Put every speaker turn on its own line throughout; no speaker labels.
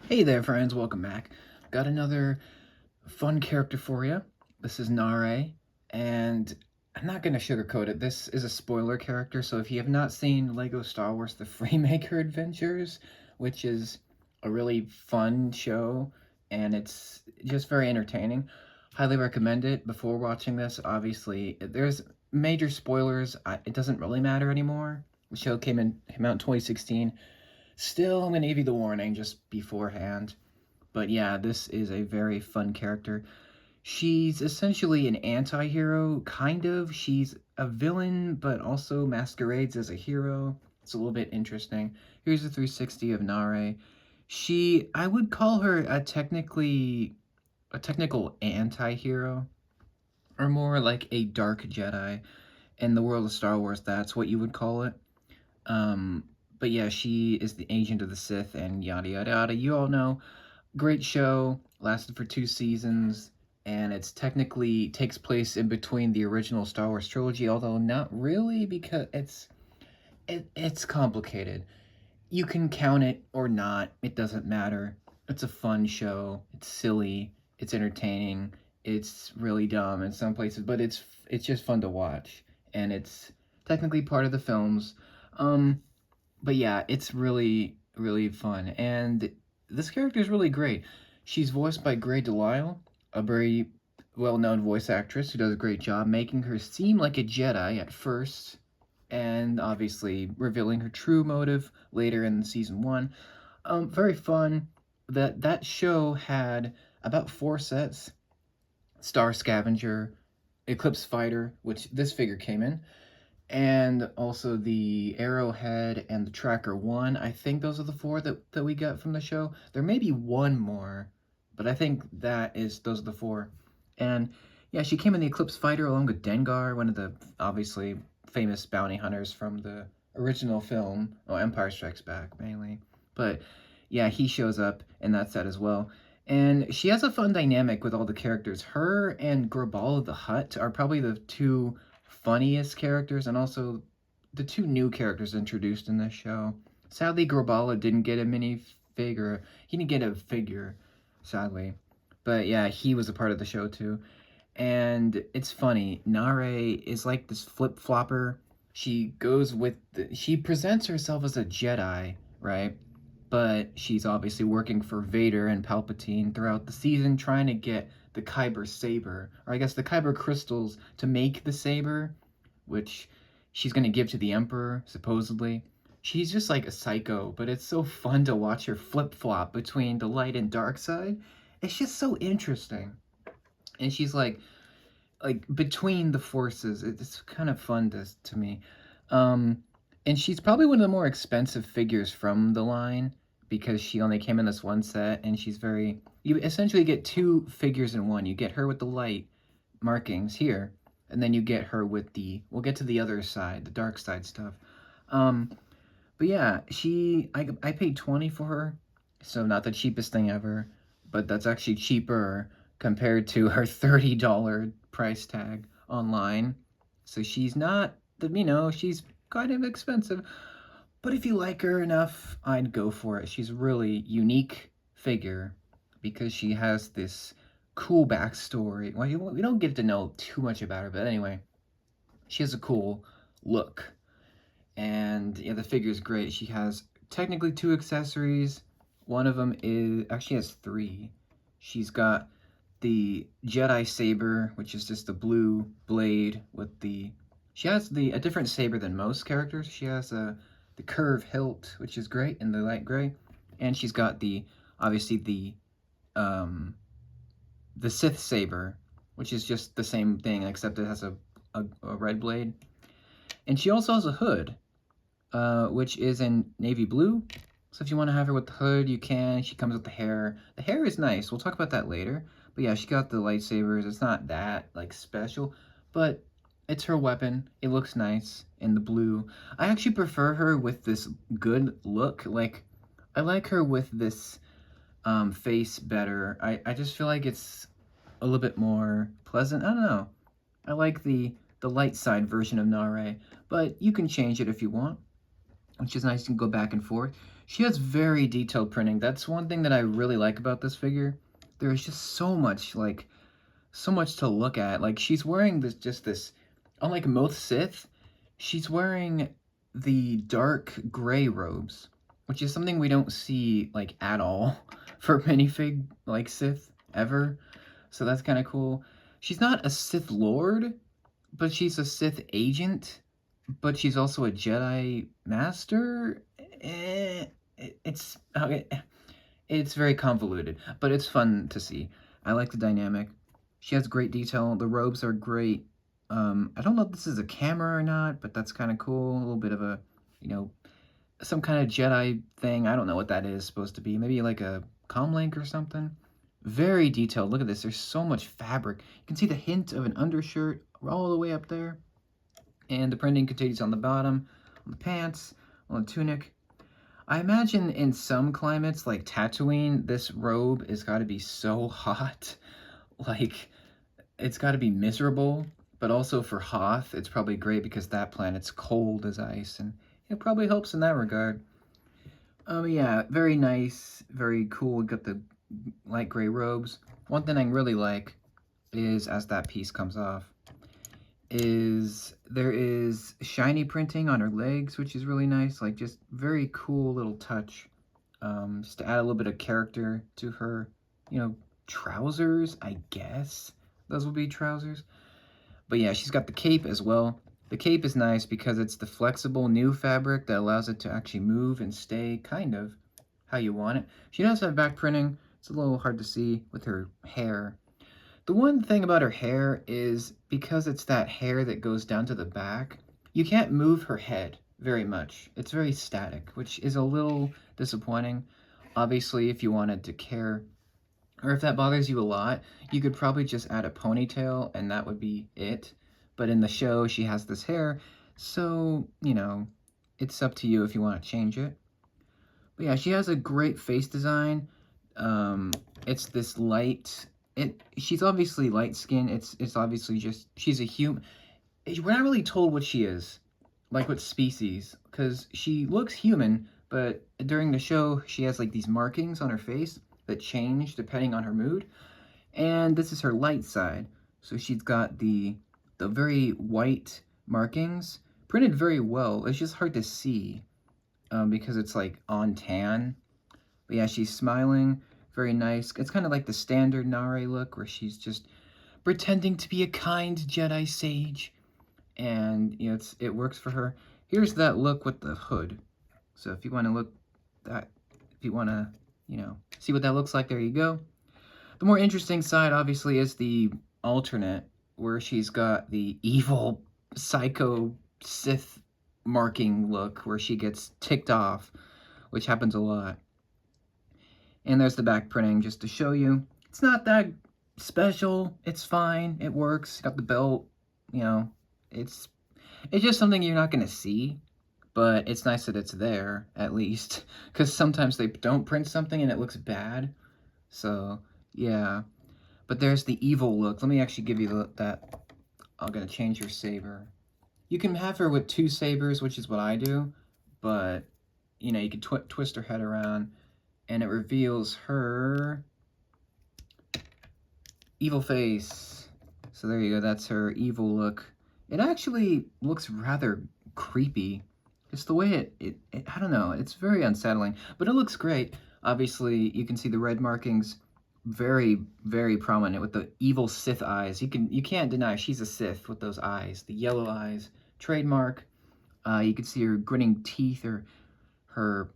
Hey there, friends. Welcome back. Got another fun character for you. This is Naare, and I'm not going to sugarcoat it. This is a spoiler character, so if you have not seen Lego Star Wars The Freemaker Adventures, which is a really fun show, and it's just very entertaining, highly recommend it. Before watching this, obviously, there's major spoilers. It doesn't really matter anymore. The show came out in 2016. Still, I'm going to give you the warning just beforehand. But yeah, this is a very fun character. She's essentially an anti-hero, kind of. She's a villain, but also masquerades as a hero. It's a little bit interesting. Here's a 360 of Naare. I would call her a technical anti-hero, or more like a dark Jedi. In the world of Star Wars, that's what you would call it. Um, but yeah, she is the agent of the Sith and yada yada yada. You all know. Great show, lasted for 2 seasons, and it's technically takes place in between the original Star Wars trilogy, although not really because it's complicated. You can count it or not, it doesn't matter. It's a fun show. It's silly, it's entertaining, it's really dumb in some places, but it's just fun to watch, and it's technically part of the films. Um but yeah, it's really, really fun. And this character is really great. She's voiced by Grey DeLisle, a very well known voice actress who does a great job making her seem like a Jedi at first, and obviously revealing her true motive later in season one. Very fun. That show had about 4 sets: Star Scavenger, Eclipse Fighter, which this figure came in, and also the Arrowhead and the Tracker 1. I think those are the four that we got from the show. There may be one more, but I think those are the four. And yeah, she came in the Eclipse Fighter along with Dengar, one of the obviously famous bounty hunters from the original film, oh, Empire Strikes Back mainly. But yeah, he shows up in that set as well. And she has a fun dynamic with all the characters. Her and Graballa the Hutt are probably the two funniest characters, and also the two new characters introduced in this show. Sadly, Graballa didn't get a minifig, or he didn't get a figure, sadly. But yeah, he was a part of the show too. And it's funny, Naare is like this flip-flopper. She presents herself as a Jedi, right? But she's obviously working for Vader and Palpatine throughout the season, trying to get the Kyber saber, or I guess the Kyber crystals to make the saber, which she's going to give to the Emperor, supposedly. She's just like a psycho, but it's so fun to watch her flip flop between the light and dark side. It's just so interesting. And she's like between the forces. It's kind of fun to me. Um, and she's probably one of the more expensive figures from the line because she only came in this one set, and she's very. You essentially get two figures in one. You get her with the light markings here, and then you get her with the. We'll get to the other side, the dark side stuff. Um, but yeah, I paid 20 for her, so not the cheapest thing ever, but that's actually cheaper compared to her $30 price tag online. So she's not, she's kind of expensive. But if you like her enough, I'd go for it. She's a really unique figure because she has this cool backstory. Well, we don't get to know too much about her, but anyway, she has a cool look. And yeah, the figure is great. She has technically two accessories. One of them is actually has three. She's got the Jedi saber, which is just the blue blade with the. She has a different saber than most characters. She has the curve hilt, which is great in the light gray, and she's got obviously um the Sith saber, which is just the same thing except it has a red blade. And she also has a hood, which is in navy blue. So if you want to have her with the hood, you can. She comes with the hair. The hair is nice. We'll talk about that later. But yeah, she got the lightsabers. It's not that like special, but it's her weapon. It looks nice in the blue. I actually prefer her with this good look. Like I like her with this face better. I just feel like it's a little bit more pleasant. I don't know. I like the light side version of Naare, but you can change it if you want, which is nice. You can go back and forth. She has very detailed printing. That's one thing that I really like about this figure. There is just so much, like, so much to look at. Like, she's wearing this, unlike most Sith, she's wearing the dark gray robes, which is something we don't see, like, at all for minifig, like, Sith ever. So that's kind of cool. She's not a Sith Lord, but she's a Sith agent, but she's also a Jedi Master. It's okay. It's very convoluted, but it's fun to see. I like the dynamic. She has great detail. The robes are great. I don't know if this is a camera or not, but that's kind of cool. A little bit of a, you know, some kind of Jedi thing. I don't know what that is supposed to be. Maybe like a comlink or something. Very detailed. Look at this. There's so much fabric. You can see the hint of an undershirt all the way up there. And the printing continues on the bottom, on the pants, on the tunic. I imagine in some climates, like Tatooine, this robe has got to be so hot. Like, it's got to be miserable. But also for Hoth, it's probably great because that planet's cold as ice. And it probably helps in that regard. Yeah, very nice, very cool. We got the light gray robes. One thing I really like is, as that piece comes off, is there is shiny printing on her legs, which is really nice. Like, just very cool little touch. Just to add a little bit of character to her, you know, trousers, I guess. Those would be trousers. But yeah, she's got the cape as well. The cape is nice because it's the flexible new fabric that allows it to actually move and stay kind of how you want it. She does have back printing. It's a little hard to see with her hair. The one thing about her hair is because it's that hair that goes down to the back, you can't move her head very much. It's very static, which is a little disappointing. Obviously, if you wanted to care, or if that bothers you a lot, you could probably just add a ponytail and that would be it. But in the show, she has this hair, so, you know, it's up to you if you want to change it. But yeah, she has a great face design. It's this light. She's obviously light skinned. It's obviously just she's a human. We're not really told what she is, like what species, because she looks human, but during the show she has like these markings on her face that change depending on her mood, and this is her light side. So she's got the very white markings printed very well. It's just hard to see because it's like on tan. But yeah, she's smiling, very nice. It's kind of like the standard Naare look where she's just pretending to be a kind Jedi sage. And, you know, it works for her. Here's that look with the hood. So if you want to if you want to, you know, see what that looks like, there you go. The more interesting side, obviously, is the alternate, where she's got the evil, psycho, Sith marking look, where she gets ticked off, which happens a lot. And there's the back printing, just to show you. It's not that special. It's fine. It works. Got the belt, you know. It's just something you're not going to see, but it's nice that it's there, at least. Because sometimes they don't print something and it looks bad. So, yeah. But there's the evil look. Let me actually give you that. I'm going to change her saber. You can have her with 2 sabers, which is what I do. But, you know, you can twist her head around. And it reveals her evil face. So there you go. That's her evil look. It actually looks rather creepy. Just the way it I don't know. It's very unsettling. But it looks great. Obviously, you can see the red markings very, very prominent with the evil Sith eyes. You can't deny she's a Sith with those eyes. The yellow eyes. Trademark. You can see her gritting teeth, or her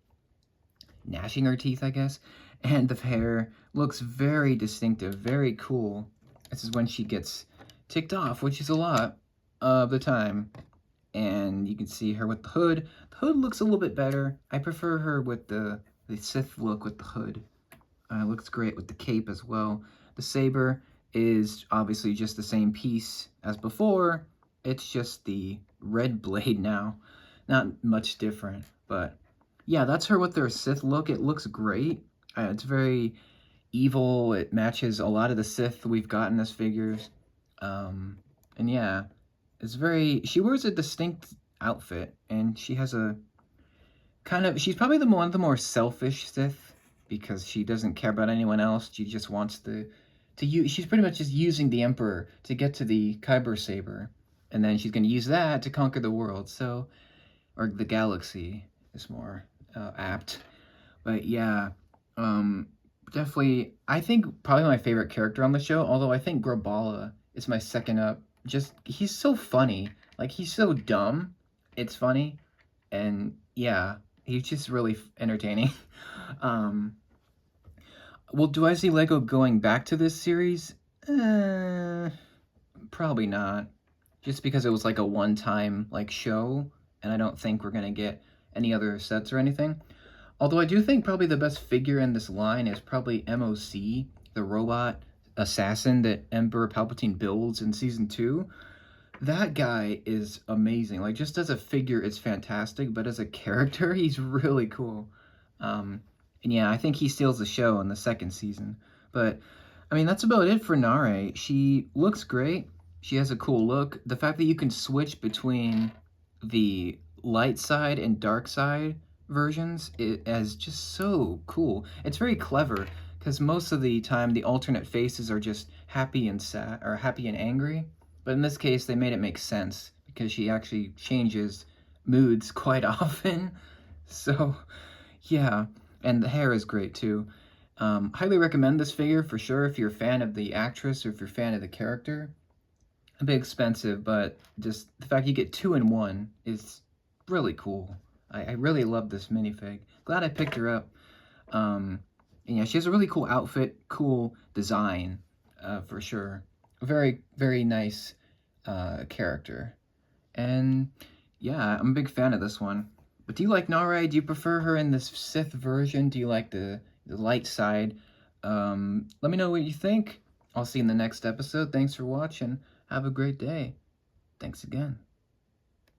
gnashing her teeth, I guess. And the hair looks very distinctive, very cool. This is when she gets ticked off, which is a lot of the time. And you can see her with the hood. The hood looks a little bit better. I prefer her with the Sith look with the hood. Looks great with the cape as well. The saber is obviously just the same piece as before. It's just the red blade now. Not much different, but yeah, that's her with their Sith look. It looks great. It's very evil. It matches a lot of the Sith we've gotten as figures. And yeah, it's very... She wears a distinct outfit, and she has a kind of, she's probably the one of the more selfish Sith, because she doesn't care about anyone else. She just wants to use, she's pretty much just using the Emperor to get to the Kyber saber, and then she's going to use that to conquer the world. So, or the galaxy is more apt. But yeah, um, definitely, I think probably my favorite character on the show. Although I think Grabala is my second up. Just he's so funny. Like he's so dumb. It's funny, and yeah, he's just really entertaining. um, well, do I see Lego going back to this series? Probably not. Just because it was like a one-time like show, and I don't think we're gonna get any other sets or anything. Although I do think probably the best figure in this line is probably MOC, the robot assassin that Emperor Palpatine builds in season 2. That guy is amazing. Like just as a figure, it's fantastic, but as a character, he's really cool. Um, and yeah, I think he steals the show in the second season. But I mean, that's about it for Naare. She looks great. She has a cool look. The fact that you can switch between the light side and dark side versions is just so cool. It's very clever because most of the time the alternate faces are just happy and sad or happy and angry. But in this case, they made it make sense because she actually changes moods quite often. So, yeah, and the hair is great too. Highly recommend this figure for sure if you're a fan of the actress or if you're a fan of the character. A bit expensive, but just the fact you get 2 in 1 is really cool. I really love this minifig. Glad I picked her up. And yeah, she has a really cool outfit, cool design, for sure. Very, very nice character. And yeah, I'm a big fan of this one. But do you like Naare? Do you prefer her in this Sith version? Do you like the light side? Let me know what you think. I'll see you in the next episode. Thanks for watching. Have a great day. Thanks again.